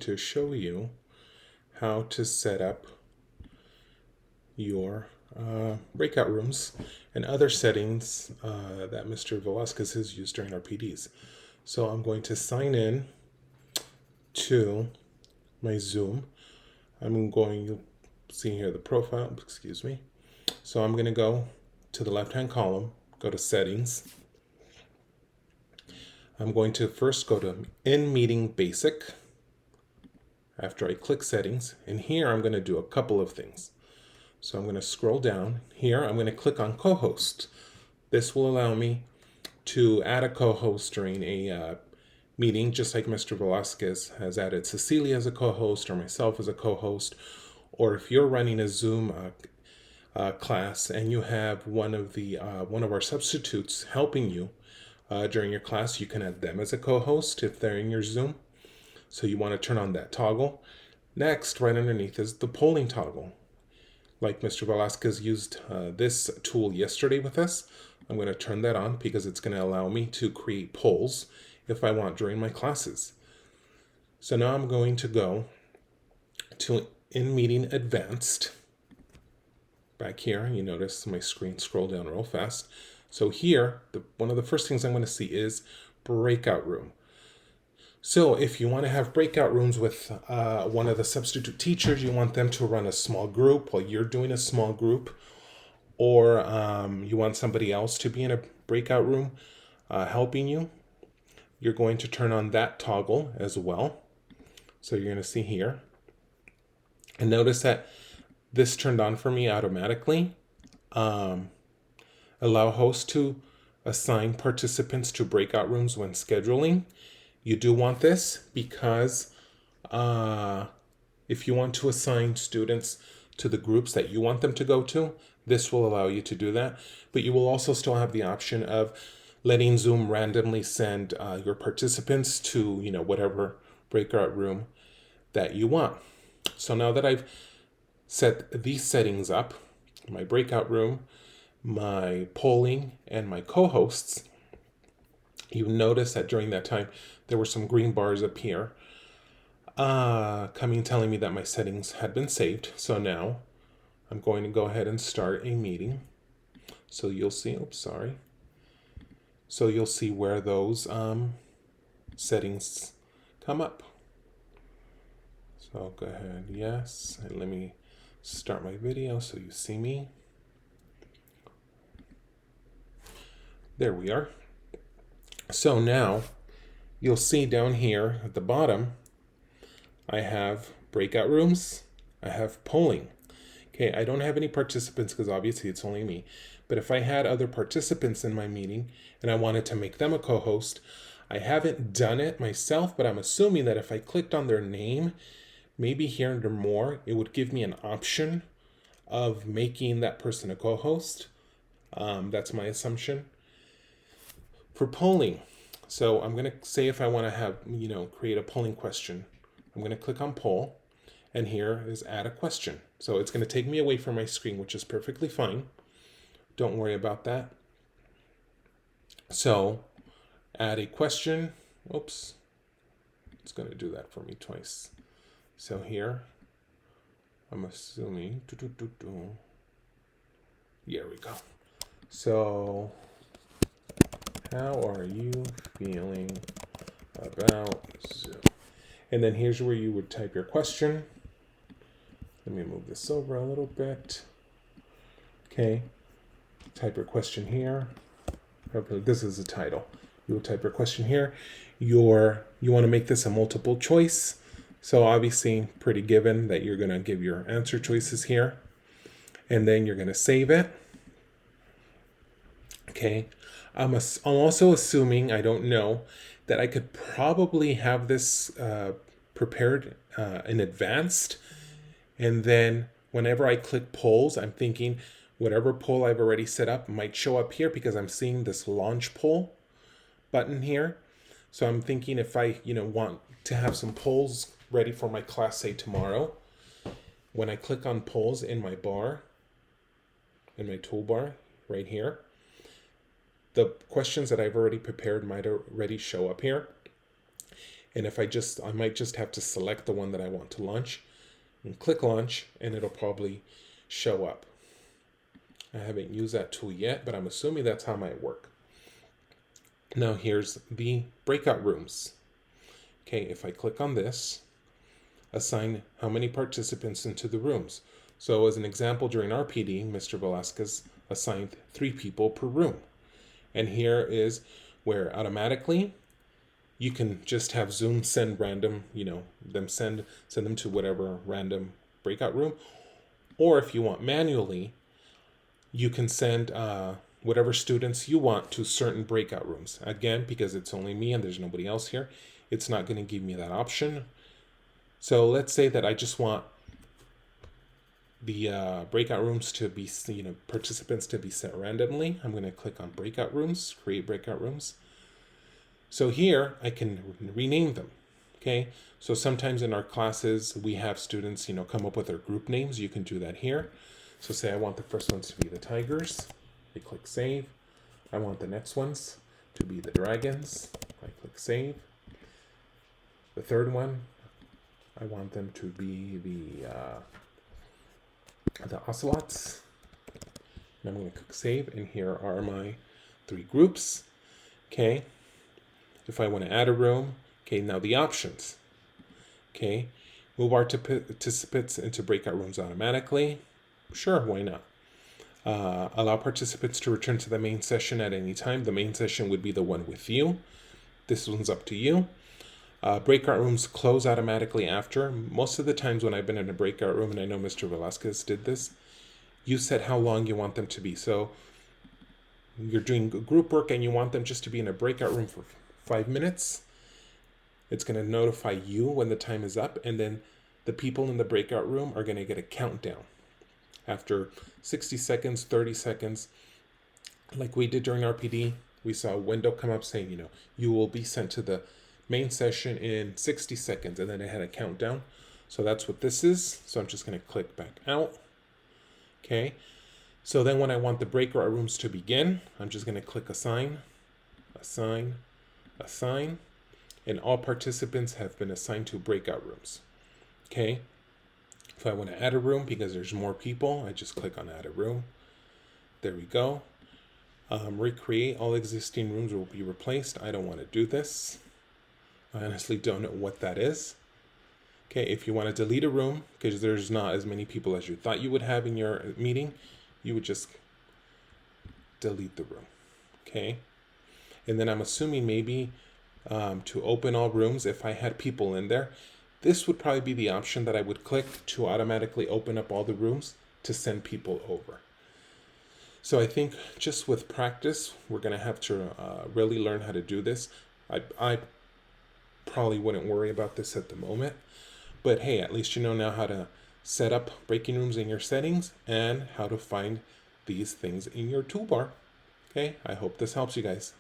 to show you how to set up your breakout rooms and other settings that Mr. Velasquez has used during our PDs. So I'm going to sign in to my Zoom. I'm going to see here the profile, excuse me. So I'm going to go to the left-hand column, go to settings. I'm going to first go to in-meeting basic after I click settings. And here I'm going to do a couple of things. So I'm going to scroll down. Here I'm going to click on co-host. This will allow me to add a co-host during a meeting, just like Mr. Velasquez has added Cecilia as a co-host or myself as a co-host. Or if you're running a Zoom class and you have one of our substitutes helping you during your class, you can add them as a co-host if they're in your Zoom. So you want to turn on that toggle. Next, right underneath is the polling toggle. Like Mr. Velasquez used this tool yesterday with us, I'm going to turn that on because it's going to allow me to create polls if I want during my classes. So now I'm going to go to in-meeting advanced. Back here, you notice my screen scroll down real fast. So here, one of the first things I'm going to see is breakout room. So if you want to have breakout rooms with one of the substitute teachers, you want them to run a small group while you're doing a small group, or you want somebody else to be in a breakout room helping you, you're going to turn on that toggle as well. So you're going to see here. And notice that this turned on for me automatically. Allow hosts to assign participants to breakout rooms when scheduling. You do want this because if you want to assign students to the groups that you want them to go to, this will allow you to do that. But you will also still have the option of letting Zoom randomly send your participants to, whatever breakout room that you want. So now that I've set these settings up, my breakout room, my polling, and my co-hosts, you notice that during that time, there were some green bars up here telling me that my settings had been saved. So now I'm going to go ahead and start a meeting. So you'll see, So you'll see where those settings come up. So go ahead, yes, and let me start my video so you see me. There we are. So now you'll see down here at the bottom, I have breakout rooms, I have polling. Okay, I don't have any participants because obviously it's only me. But if I had other participants in my meeting and I wanted to make them a co-host, I haven't done it myself, but I'm assuming that if I clicked on their name, maybe here under more, it would give me an option of making that person a co-host. That's my assumption. For polling, so I'm going to say if I want to have, create a polling question, I'm going to click on poll, and here is add a question. So it's going to take me away from my screen, which is perfectly fine. Don't worry about that. So add a question. Oops. It's going to do that for me twice. So here, I'm assuming, here we go. So how are you feeling about Zoom? And then here's where you would type your question. Let me move this over a little bit. Okay. Type your question here. This is the title. You will type your question here. You want to make this a multiple choice. So obviously pretty given that you're going to give your answer choices here. And then you're going to save it. Okay. I'm also assuming, I don't know, that I could probably have this prepared in advance. And then whenever I click polls, I'm thinking whatever poll I've already set up might show up here because I'm seeing this launch poll button here. So I'm thinking if I, want to have some polls ready for my class, say tomorrow, when I click on polls in my bar, in my toolbar right here, the questions that I've already prepared might already show up here. And if I might just have to select the one that I want to launch and click launch, and it'll probably show up. I haven't used that tool yet, but I'm assuming that's how it might work. Now here's the breakout rooms. Okay, if I click on this, assign how many participants into the rooms. So as an example, during our PD, Mr. Velasquez assigned 3 people per room. And here is where automatically you can just have Zoom send random, send them to whatever random breakout room. Or if you want manually, you can send whatever students you want to certain breakout rooms. Again, because it's only me and there's nobody else here, it's not going to give me that option. So let's say that I just want the breakout rooms to be, participants to be set randomly. I'm going to click on breakout rooms, create breakout rooms. So here I can rename them. Okay, so sometimes in our classes we have students, come up with their group names. You can do that here. So say I want the first ones to be the Tigers. I click save. I want the next ones to be the Dragons. I click save. The third one, I want them to be the Ocelots. And I'm going to click save, and here are my 3 groups. Okay. If I want to add a room, okay, now the options. Okay, move our participants into breakout rooms automatically. Sure, why not? Allow participants to return to the main session at any time. The main session would be the one with you. This one's up to you. Breakout rooms close automatically after. Most of the times when I've been in a breakout room, and I know Mr. Velasquez did this, you set how long you want them to be. So you're doing group work and you want them just to be in a breakout room for 5 minutes. It's going to notify you when the time is up, and then the people in the breakout room are going to get a countdown. After 60 seconds, 30 seconds, like we did during RPD, we saw a window come up saying, you will be sent to the main session in 60 seconds, and then it had a countdown. So that's what this is. So I'm just going to click back out. Okay. So then when I want the breakout rooms to begin, I'm just going to click assign, assign, assign, and all participants have been assigned to breakout rooms. Okay. If I want to add a room because there's more people, I just click on add a room. There we go. Recreate all existing rooms will be replaced. I don't want to do this. I honestly don't know what that is. Okay, if you want to delete a room because there's not as many people as you thought you would have in your meeting, you would just delete the room. Okay, and then I'm assuming maybe to open all rooms, if I had people in there, this would probably be the option that I would click to automatically open up all the rooms to send people over. So I think just with practice, we're going to have to really learn how to do this. I probably wouldn't worry about this at the moment, but hey, at least you know now how to set up breaking rooms in your settings and how to find these things in your toolbar. Okay, I hope this helps you guys.